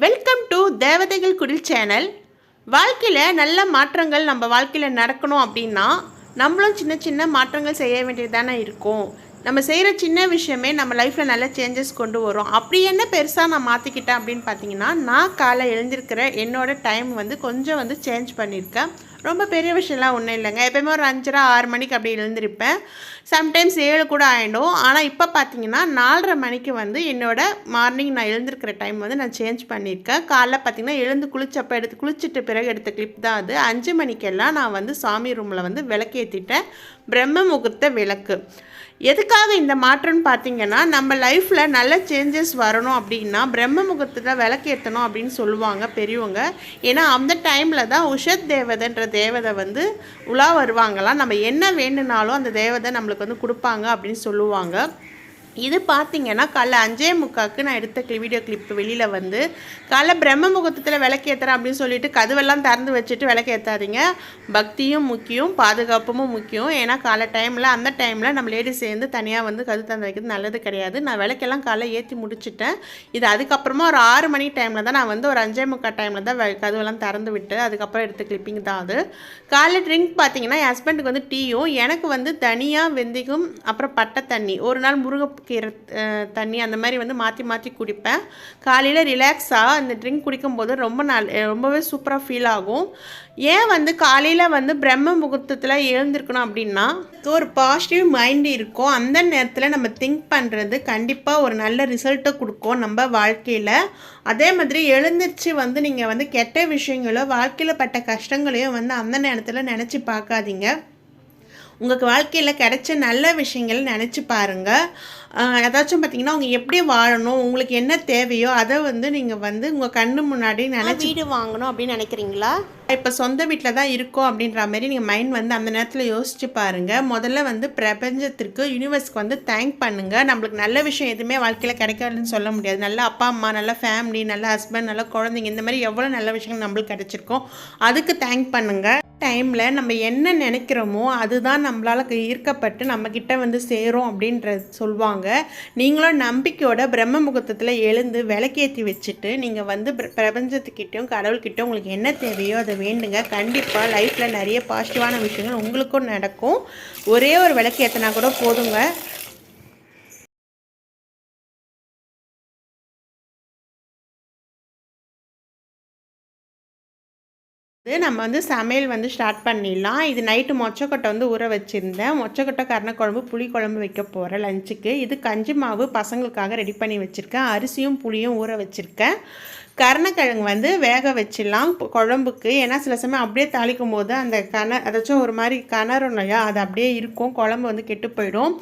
Welcome to Devathaigalkudil channel. வாழ்க்கையில் நல்ல மாற்றங்கள் நம்ம வாழ்க்கையில் நடக்கணும் அப்படின்னா நம்மளும் சின்ன சின்ன மாற்றங்கள் செய்ய வேண்டியதானே இருக்கும். நம்ம செய்கிற சின்ன விஷயமே நம்ம லைஃப்பில் நல்ல சேஞ்சஸ் கொண்டு வரும். அப்படி என்ன பெருசாக நான் மாற்றிக்கிட்டேன் அப்படின்னு பார்த்தீங்கன்னா, நான் காலை எழுந்திருக்கிற என்னோடய டைம் கொஞ்சம் சேஞ்ச் பண்ணியிருக்கேன். ரொம்ப பெரிய விஷயம்லாம் ஒன்றும் இல்லைங்க. எப்போயுமே ஒரு 5:30 6 மணிக்கு அப்படி எழுந்திருப்பேன். சம்டைம்ஸ் 7 கூட ஆகிடும். ஆனால் இப்போ பார்த்தீங்கன்னா 4:30 மணிக்கு என்னோடய மார்னிங் நான் எழுந்திருக்கிற டைம் நான் சேஞ்ச் பண்ணியிருக்கேன். காலைல பார்த்தீங்கன்னா எழுந்து குளிச்சுட்டு பிறகு எடுத்த கிளிப் தான் அது. 5 மணிக்கெல்லாம் நான் சாமி ரூமில் விளக்கேற்றிட்டேன். பிரம்ம முகூர்த்த விளக்கு. எதுக்காக இந்த மாற்றம்னு பார்த்தீங்கன்னா, நம்ம லைஃப்பில் நல்ல சேஞ்சஸ் வரணும் அப்படின்னா பிரம்ம முகூர்த்தத்தில் விளக்கேற்றணும் அப்படின்னு சொல்லுவாங்க பெரியவங்க. ஏன்னா அந்த டைமில் தான் உஷத் தேவதைன்ற தேவதை உலா வருவாங்களாம். நம்ம என்ன வேணுனாலும் அந்த தேவதை நம்மளுக்கு கொடுப்பாங்க அப்படின்னு சொல்லுவாங்க. இது பார்த்திங்கன்னா காலைல 5:45க்கு நான் எடுத்த வீடியோ கிளிப் வெளியில் காலைல பிரம்ம முகூர்த்தத்தில் விளக்கேற்றுறேன் அப்படின்னு சொல்லிட்டு கதவெல்லாம் திறந்து வச்சுட்டு விளக்கேற்றாதீங்க. பக்தியும் முக்கியம், பாதுகாப்பும் முக்கியம். ஏன்னா காலை டைமில் அந்த டைமில் நம்ம லேடிஸ் சேர்ந்து தனியாக கது திறந்து வைக்கிறது நல்லது கிடையாது. நான் விளக்கெல்லாம் காலைல ஏற்றி முடிச்சுட்டேன். இது அதுக்கப்புறமா ஒரு 6 மணி டைமில் தான் நான் ஒரு 5:45 டைமில் தான் கதவெல்லாம் திறந்து விட்டு அதுக்கப்புறம் எடுத்த கிளிப்பிங் தான் அது. காலைல ட்ரிங்க் பார்த்திங்கன்னா என் ஹஸ்பண்டுக்கு டீயும், எனக்கு தனியாக வெந்தயம் அப்புறம் பட்டை தண்ணி, ஒரு நாள் கீரை தண்ணி அந்த மாதிரி மாற்றி மாற்றி குடிப்பேன். காலையில் ரிலாக்ஸாக இந்த ட்ரிங்க் குடிக்கும்போது ரொம்பவே சூப்பராக ஃபீல் ஆகும். ஏன் காலையில் பிரம்ம முகூர்த்தத்தில் எழுந்திருக்கணும் அப்படின்னா ஒரு பாசிட்டிவ் மைண்ட் இருக்கும். அந்த நேரத்தில் நம்ம திங்க் பண்ணுறது கண்டிப்பாக ஒரு நல்ல ரிசல்ட்டை கொடுக்கும் நம்ம வாழ்க்கையில். அதே மாதிரி எழுந்திரிச்சு நீங்கள் கெட்ட விஷயங்களோ வாழ்க்கையில் பட்ட கஷ்டங்களையும் அந்த நேரத்தில் நினச்சி பார்க்காதீங்க. உங்களுக்கு வாழ்க்கையில் கிடைச்ச நல்ல விஷயங்கள் நினச்சி பாருங்கள். ஏதாச்சும் பார்த்திங்கன்னா அவங்க எப்படி வாழணும், உங்களுக்கு என்ன தேவையோ அதை நீங்கள் உங்கள் கண்ணு முன்னாடி நினச்சி வீடு வாங்கணும் அப்படின்னு நினைக்கிறீங்களா? இப்போ சொந்த வீட்டில் தான் இருக்கோம் அப்படின்ற மாதிரி நீங்கள் மைண்ட் அந்த நேரத்தில் யோசிச்சு பாருங்கள். முதல்ல பிரபஞ்சத்திற்கு யூனிவர்ஸ்க்கு தேங்க் பண்ணுங்கள். நம்மளுக்கு நல்ல விஷயம் எதுவுமே வாழ்க்கையில் கிடைக்காதுன்னு சொல்ல முடியாது. நல்ல அப்பா அம்மா, நல்ல ஃபேமிலி, நல்ல ஹஸ்பண்ட், நல்ல குழந்தைங்க, இந்த மாதிரி எவ்வளோ நல்ல விஷயங்கள் நம்மளுக்கு கிடைச்சிருக்கோம். அதுக்கு தேங்க் பண்ணுங்கள். டைமில் நம்ம என்ன நினைக்கிறோமோ அதுதான் நம்மளால் ஈர்க்கப்பட்டு நம்மக்கிட்ட சேரும் அப்படின்றது சொல்லுவாங்க. நீங்களும் நம்பிக்கையோட பிரம்ம முகூர்த்தத்தில் எழுந்து விளக்கேற்றி வச்சுட்டு நீங்கள் பிரபஞ்சத்துக்கிட்டையும் கடவுள்கிட்டையும் உங்களுக்கு என்ன தேவையோ அதை வேண்டுங்க. கண்டிப்பாக லைஃப்பில் நிறைய பாசிட்டிவான விஷயங்கள் உங்களுக்கும் நடக்கும். ஒரே ஒரு விளக்கேற்றினா கூட போதுங்க. நம்ம சமையல் ஸ்டார்ட் பண்ணிடலாம். இது நைட்டு மொச்சக்கொட்டை ஊற வச்சுருந்தேன். மொச்சக்கொட்டை கருணக்குழம்பு புளி குழம்பு வைக்க போகிறேன் லஞ்சுக்கு. இது கஞ்சி மாவு பசங்களுக்காக ரெடி பண்ணி வச்சுருக்கேன். அரிசியும் புளியும் ஊற வச்சுருக்கேன். கருணக்கிழங்கு வேக வச்சிடலாம் குழம்புக்கு. ஏன்னா சில சமயம் அப்படியே தாளிக்கும் போது அந்த அதாச்சும் ஒரு மாதிரி கணரும் இல்லையா, அது அப்படியே இருக்கும், குழம்பு கெட்டு போயிடும்.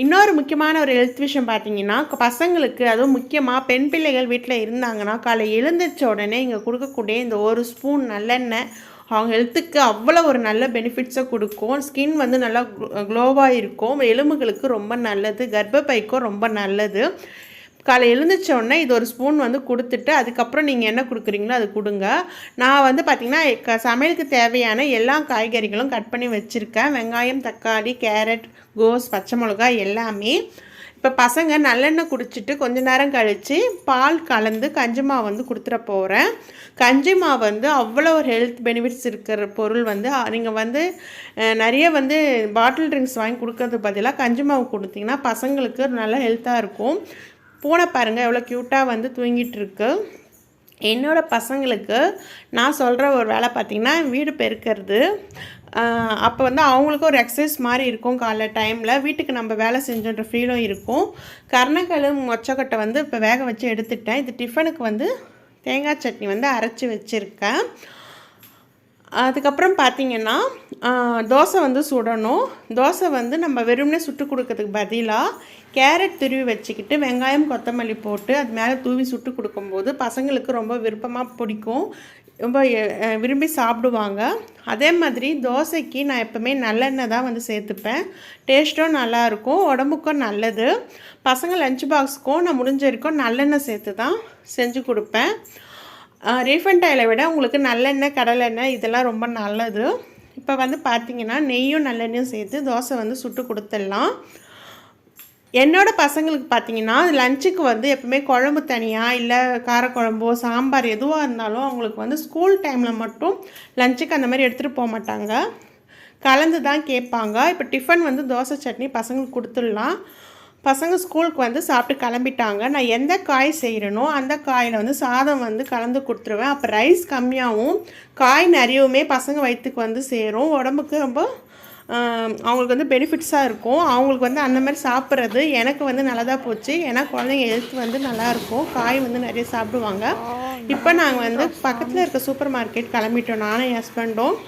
இன்னொரு முக்கியமான ஒரு ஹெல்த் விஷயம் பார்த்தீங்கன்னா, பசங்களுக்கு அதுவும் முக்கியமாக பெண் பிள்ளைகள் வீட்டில் இருந்தாங்கன்னா காலை எழுந்திரிச்ச உடனே இங்கே கொடுக்கக்கூடிய இந்த ஒரு ஸ்பூன் நல்லெண்ணெய் அவங்க ஹெல்த்துக்கு அவ்வளோ ஒரு நல்ல பெனிஃபிட்ஸை கொடுக்கும். ஸ்கின் நல்லா க்ளோவாக இருக்கும். எலும்புகளுக்கு ரொம்ப நல்லது, கர்ப்பப்பைக்கும் ரொம்ப நல்லது. காலை எழுந்திரிச்சோடனே இது ஒரு ஸ்பூன் கொடுத்துட்டு அதுக்கப்புறம் நீங்கள் என்ன கொடுக்குறீங்களோ அது கொடுங்க. நான் பார்த்திங்கன்னா சமையலுக்கு தேவையான எல்லா காய்கறிகளும் கட் பண்ணி வச்சுருக்கேன். வெங்காயம், தக்காளி, கேரட், கோஸ், பச்சை மிளகாய் எல்லாமே. இப்போ பசங்க நல்லெண்ணெய் குடிச்சிட்டு கொஞ்ச நேரம் கழித்து பால் கலந்து கஞ்சி மாவு கொடுத்துட போகிறேன். கஞ்சி மாவு அவ்வளோ ஒரு ஹெல்த் பெனிஃபிட்ஸ் இருக்கிற பொருள். நீங்கள் நிறைய பாட்டில் ட்ரிங்க்ஸ் வாங்கி கொடுக்கறதுக்கு பதிலாக கஞ்சி மாவு கொடுத்தீங்கன்னா பசங்களுக்கு நல்ல ஹெல்த்தாக இருக்கும். பூனை பாருங்கள் எவ்வளோ க்யூட்டாக தூங்கிட்டு இருக்கு. என்னோடய பசங்களுக்கு நான் சொல்கிற ஒரு வேலை பார்த்திங்கன்னா வீடு பெருக்கிறது. அப்போ அவங்களுக்கும் ஒரு எக்ஸசைஸ் மாதிரி இருக்கும். காலைல டைமில் வீட்டுக்கு நம்ம வேலை செஞ்சோன்ற ஃபீலும் இருக்கும். கருணக்கிழங்கு மொச்சக்கொட்டை இப்போ வேக வச்சு எடுத்துட்டேன். இது டிஃபனுக்கு தேங்காய் சட்னி அரைச்சி வச்சுருக்கேன். அதுக்கப்புறம் பார்த்திங்கன்னா தோசை சுடணும். தோசை நம்ம வெறுமனே சுட்டு கொடுக்கறதுக்கு பதிலாக கேரட் துருவி வச்சுக்கிட்டு வெங்காயம் கொத்தமல்லி போட்டு அது மேலே தூவி சுட்டு கொடுக்கும்போது பசங்களுக்கு ரொம்ப விருப்பமாக பிடிக்கும், ரொம்ப விரும்பி சாப்பிடுவாங்க. அதே மாதிரி தோசைக்கு நான் எப்போவுமே நல்லெண்ணெய் தான் சேர்த்துப்பேன். டேஸ்ட்டும் நல்லாயிருக்கும், உடம்புக்கும் நல்லது. பசங்க லஞ்ச் பாக்ஸுக்கும் நான் முடிஞ்ச வரைக்கும் நல்லெண்ணெய் சேர்த்து தான் செஞ்சு கொடுப்பேன். ரீஃபைண்ட் ஆயிலை விட உங்களுக்கு நல்லெண்ணெய், கடலெண்ணெய் இதெல்லாம் ரொம்ப நல்லது. இப்போ பார்த்திங்கன்னா நெய்யும் நல்லெண்ணெயும் சேர்த்து தோசை சுட்டு கொடுத்துடலாம். என்னோடய பசங்களுக்கு பார்த்திங்கன்னா லஞ்சுக்கு வந்து எப்பவுமே குழம்பு தனியாக இல்லை காரக்குழம்போ சாம்பார் எதுவாக இருந்தாலும் அவங்களுக்கு வந்து ஸ்கூல் டைமில் மட்டும் லஞ்சுக்கு அந்த மாதிரி எடுத்துகிட்டு போக மாட்டாங்க, கலந்து தான் கேட்பாங்க. இப்போ டிஃபன் வந்து தோசை சட்னி பசங்களுக்கு கொடுத்துடலாம். பசங்க ஸ்கூலுக்கு வந்து சாப்பிட்டு கிளம்பிட்டாங்க. நான் எந்த காய் செய்கிறேனோ அந்த காயில் வந்து சாதம் வந்து கலந்து கொடுத்துருவேன். அப்போ ரைஸ் கம்மியாகவும் காய் நிறையவுமே பசங்க வயிற்றுக்கு வந்து சேரும். உடம்புக்கு ரொம்ப அவங்களுக்கு வந்து பெனிஃபிட்ஸாக இருக்கும். அவங்களுக்கு வந்து அந்த மாதிரி சாப்பிட்றது எனக்கு வந்து நல்லதாக போச்சு. ஏன்னா குழந்தைங்க ஹெல்த் வந்து நல்லாயிருக்கும், காய் வந்து நிறைய சாப்பிடுவாங்க. இப்போ நாங்கள் வந்து பக்கத்தில் இருக்க சூப்பர் மார்க்கெட் கிளம்பிட்டோம், நானும் என் ஹஸ்பண்டும்.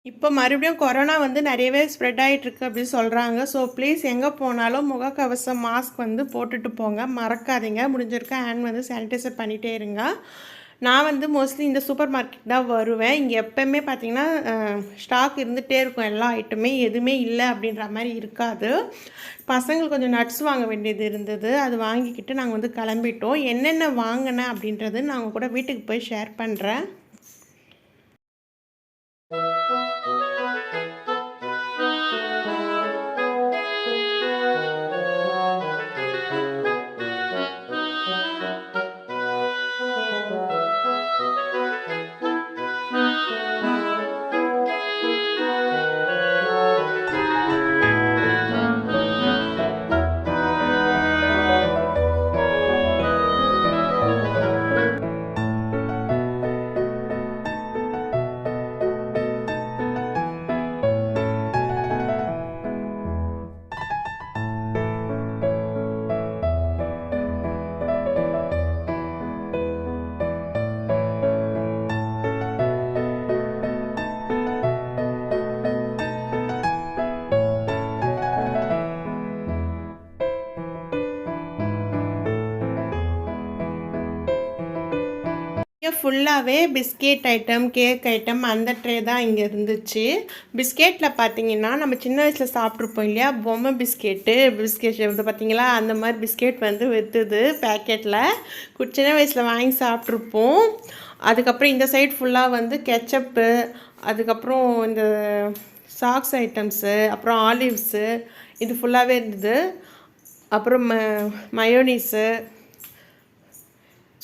இப்போ மறுபடியும் கொரோனா வந்து நிறையவே ஸ்ப்ரெட் ஆகிட்டுருக்கு அப்படின்னு சொல்கிறாங்க. ஸோ ப்ளீஸ் எங்கே போனாலும் முகக்கவசம் மாஸ்க் வந்து போட்டுட்டு போங்க, மறக்காதீங்க. முடிஞ்சிருக்க ஹேண்ட் வந்து சானிடைசர் பண்ணிகிட்டே இருங்க. நான் வந்து மோஸ்ட்லி இந்த சூப்பர் மார்க்கெட் தான் வருவேன். இங்கே எப்போவுமே பார்த்திங்கன்னா ஸ்டாக் இருந்துகிட்டே இருக்கும், எல்லா ஐட்டமே எதுவுமே இல்லை அப்படின்ற மாதிரி இருக்காது. பசங்களுக்கு கொஞ்சம் நட்ஸ் வாங்க வேண்டியது இருந்தது, அது வாங்கிக்கிட்டு நாங்கள் வந்து கிளம்பிட்டோம். என்னென்ன வாங்கினேன் அப்படின்றது நான் கூட வீட்டுக்கு போய் ஷேர் பண்ணுறேன். ஃபுல்லாகவே பிஸ்கெட் ஐட்டம், கேக் ஐட்டம் அந்த ட்ரே தான் இங்கே இருந்துச்சு. பிஸ்கெட்டில் பார்த்தீங்கன்னா நம்ம சின்ன வயசில் சாப்பிட்ருப்போம் இல்லையா, பொம்மை பிஸ்கெட் வந்து பார்த்திங்களா, அந்த மாதிரி பிஸ்கெட் வந்து விற்றுது பேக்கெட்டில். சின்ன வயசில் வாங்கி சாப்பிட்ருப்போம். அதுக்கப்புறம் இந்த சைட் ஃபுல்லாக வந்து கெச்சப்பு, அதுக்கப்புறம் இந்த சாக்ஸ் ஐட்டம்ஸு, அப்புறம் ஆலிவ்ஸு, இது ஃபுல்லாகவே இருந்தது. அப்புறம் மயோனீஸு.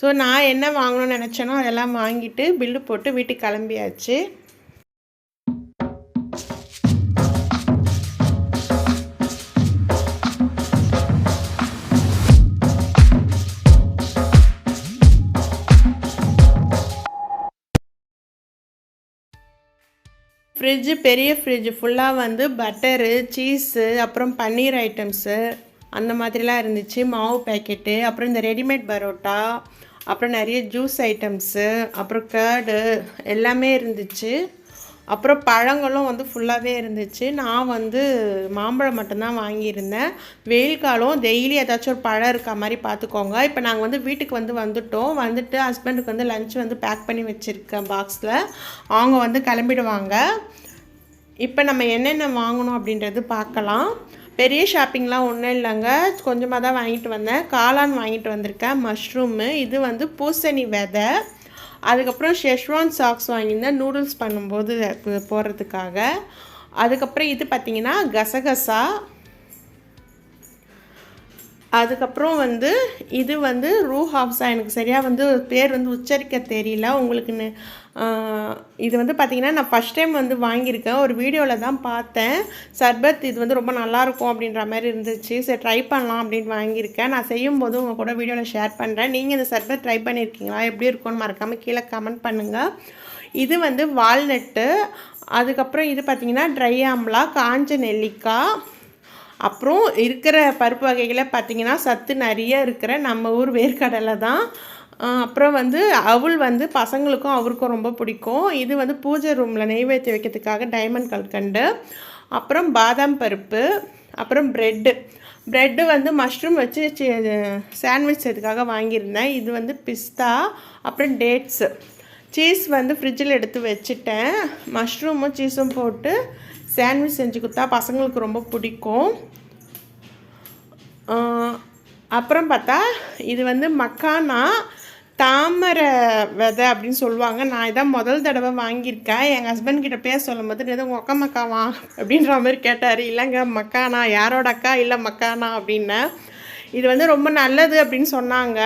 ஸோ நான் என்ன வாங்கணும்னு நினச்சேனோ அதெல்லாம் வாங்கிட்டு பில்லு போட்டு வீட்டுக்கு கிளம்பியாச்சு. பெரிய ஃப்ரிட்ஜ் ஃபுல்லாக வந்து பட்டரு, சீஸு, அப்புறம் பன்னீர் ஐட்டம்ஸு அந்த மாதிரிலாம் இருந்துச்சு. மாவு பேக்கெட்டு, அப்புறம் இந்த ரெடிமேட் பரோட்டா, அப்புறம் நிறைய ஜூஸ் ஐட்டம்ஸு, அப்புறம் கேர்டு எல்லாமே இருந்துச்சு. அப்புறம் பழங்களும் வந்து ஃபுல்லாகவே இருந்துச்சு. நான் வந்து மாம்பழம் மட்டும்தான் வாங்கியிருந்தேன். வெயில் காலம், டெய்லி ஏதாச்சும் ஒரு பழம் இருக்க மாதிரி பார்த்துக்கோங்க. இப்போ நாங்கள் வந்து வீட்டுக்கு வந்துட்டு ஹஸ்பண்டுக்கு வந்து லஞ்ச் வந்து பேக் பண்ணி வச்சுருக்கேன் பாக்ஸில். அவங்க வந்து கிளம்பிடுவாங்க. இப்போ நம்ம என்னென்ன வாங்கணும் அப்படின்றது பார்க்கலாம். பெரிய ஷாப்பிங்லாம் ஒன்றும் இல்லைங்க, கொஞ்சமாக தான் வாங்கிட்டு வந்தேன். காளான் வாங்கிட்டு வந்திருக்கேன், மஷ்ரூமு, இது வந்து பூசணி விதை, அதுக்கப்புறம் ஷெஷ்வான் சாக்ஸ் வாங்கியிருந்தேன் நூடுல்ஸ் பண்ணும்போது போடுறதுக்காக. அதுக்கப்புறம் இது பார்த்திங்கன்னா கசகசா. அதுக்கப்புறம் வந்து இது வந்து ரூஹாப்ஸா, எனக்கு சரியாக வந்து பேர் வந்து உச்சரிக்க தெரியல உங்களுக்கு. இது வந்து பார்த்திங்கன்னா நான் ஃபஸ்ட் டைம் வந்து வாங்கியிருக்கேன், ஒரு வீடியோவில் தான் பார்த்தேன். சர்பத் இது வந்து ரொம்ப நல்லாயிருக்கும் அப்படின்ற மாதிரி இருந்துச்சு. சரி ட்ரை பண்ணலாம் அப்படின்னு வாங்கியிருக்கேன். நான் செய்யும்போது உங்கள் கூட வீடியோவில் ஷேர் பண்ணுறேன். நீங்கள் இந்த சர்பத் ட்ரை பண்ணியிருக்கீங்களா, எப்படி இருக்கும்னு மறக்காமல் கீழே கமெண்ட் பண்ணுங்கள். இது வந்து வால்நட்டு. அதுக்கப்புறம் இது பார்த்திங்கன்னா ட்ரை ஆம்லா, காஞ்ச நெல்லிக்காய். அப்புறம் இருக்கிற பருப்பு வகைகளை பார்த்திங்கன்னா சத்து நிறைய இருக்கிற நம்ம ஊர் வேர்க்கடலை தான். அப்புறம் வந்து அவுள் வந்து பசங்களுக்கும் அவருக்கும் ரொம்ப பிடிக்கும். இது வந்து பூஜை ரூமில் நெய்வேத்தி வைக்கிறதுக்காக டைமண்ட் கல்கண்டு. அப்புறம் பாதாம் பருப்பு, அப்புறம் ப்ரெட்டு வந்து மஷ்ரூம் வச்சு சாண்ட்விச் இதுக்காக வாங்கியிருந்தேன். இது வந்து பிஸ்தா, அப்புறம் டேட்ஸு. சீஸ் வந்து ஃப்ரிட்ஜில் எடுத்து வச்சுட்டேன். மஷ்ரூமும் சீஸும் போட்டு சாண்ட்விச் செஞ்சு கொடுத்தா பசங்களுக்கு ரொம்ப பிடிக்கும். அப்புறம் பார்த்தா இது வந்து மக்கானா தாமரை விதை அப்படின்னு சொல்லுவாங்க. நான் இதான் முதல் தடவை வாங்கியிருக்கேன். எங்கள் ஹஸ்பண்ட் கிட்ட பேச சொல்லும்போது எதுவும் உங்கள் அக்கா மக்காவா அப்படின்ற மாதிரி கேட்டார். இல்லைங்க மக்கானா, யாரோட அக்கா இல்லை மக்கானா அப்படின்னேன். இது வந்து ரொம்ப நல்லது அப்படின்னு சொன்னாங்க.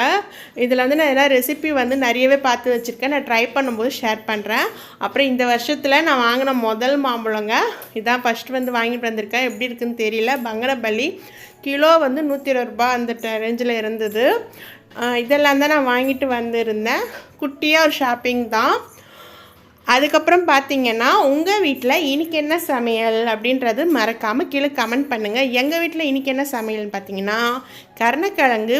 இதில் வந்து நான் எல்லாம் ரெசிபி வந்து நிறையவே பார்த்து வச்சுருக்கேன். நான் ட்ரை பண்ணும்போது ஷேர் பண்ணுறேன். அப்புறம் இந்த வருஷத்தில் நான் வாங்கின முதல் மாம்பழங்க இதான் ஃபஸ்ட்டு வந்து வாங்கிட்டு வந்திருக்கேன். எப்படி இருக்குதுன்னு தெரியல. பங்கனப்பள்ளி கிலோ வந்து 120 ரூபா அந்த ரேஞ்சில் இருந்தது. இதெல்லாம் தான் நான் வாங்கிட்டு வந்திருந்தேன். குட்டியாக ஒரு ஷாப்பிங் தான். அதுக்கப்புறம் பார்த்தீங்கன்னா உங்கள் வீட்டில் இன்றைக்கி என்ன சமையல் அப்படின்றது மறக்காமல் கீழே கமெண்ட் பண்ணுங்கள். எங்கள் வீட்டில் இன்றைக்கி என்ன சமையல்னு பார்த்தீங்கன்னா கருணக்கிழங்கு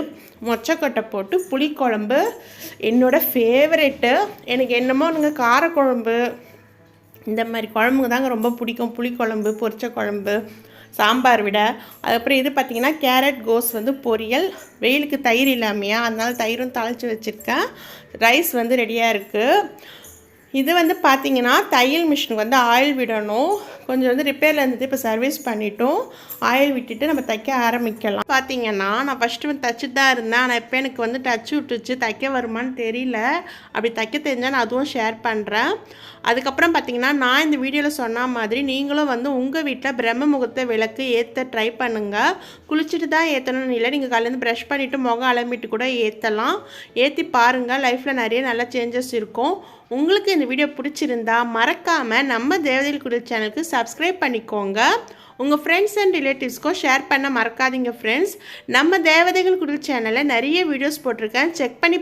மொச்சக்கொட்டை போட்டு புளிக்குழம்பு என்னோடய ஃபேவரெட்டு. எனக்கு என்னமோ நீங்கள் காரக்குழம்பு இந்த மாதிரி குழம்புங்க தாங்க ரொம்ப பிடிக்கும். புளிக்குழம்பு, பொரிச்ச குழம்பு, சாம்பார் விட. அதுக்கப்புறம் இது பார்த்திங்கன்னா கேரட் கோஸ் வந்து பொரியல். வெயிலுக்கு தயிர் இல்லாமையா, அதனால தயிரும் தாளித்து வச்சுருக்கேன். ரைஸ் வந்து ரெடியாக இருக்குது. இது வந்து பார்த்திங்கன்னா தையல் மிஷினுக்கு வந்து ஆயில் விடணும். கொஞ்சம் வந்து ரிப்பேரில் இருந்தது, இப்போ சர்வீஸ் பண்ணிவிட்டோம். ஆயில் விட்டுட்டு நம்ம தைக்க ஆரம்பிக்கலாம். பார்த்திங்கன்னா நான் ஃபஸ்ட்டு வந்து தைச்சிட்டு தான் இருந்தேன். ஆனால் இப்போ எனக்கு வந்து டச்சு விட்டுச்சு. தைக்க வருமானு தெரியல. அப்படி தைக்க தெரிஞ்சால் நான் அதுவும் ஷேர் பண்ணுறேன். அதுக்கப்புறம் பார்த்திங்கன்னா நான் இந்த வீடியோவில் சொன்ன மாதிரி நீங்களும் வந்து உங்கள் வீட்டில் பிரம்ம முகூர்த்த விளக்கு ஏற்ற ட்ரை பண்ணுங்கள். குளிச்சுட்டு தான் ஏற்றணும்னு இல்லை, நீங்கள் காலையிலேருந்து ப்ரஷ் பண்ணிவிட்டு முகம் அலம்பிட்டு கூட ஏற்றலாம். ஏற்றி பாருங்கள், லைஃப்பில் நிறைய நல்ல சேஞ்சஸ் இருக்கும். உங்களுக்கு இந்த வீடியோ பிடிச்சிருந்தா மறக்காமல் நம்ம தேவதைகள் சேனலுக்கு சப்ஸ்கிரைப் பண்ணிக்கோங்க. உங்கள் ஃப்ரெண்ட்ஸ் அண்ட் ரிலேட்டிவ்ஸ்க்கும் ஷேர் பண்ண மறக்காதீங்க ஃப்ரெண்ட்ஸ். நம்ம தேவதைகள் குடில் சேனலில் நிறைய வீடியோஸ் போட்டிருக்கேன், செக் பண்ணி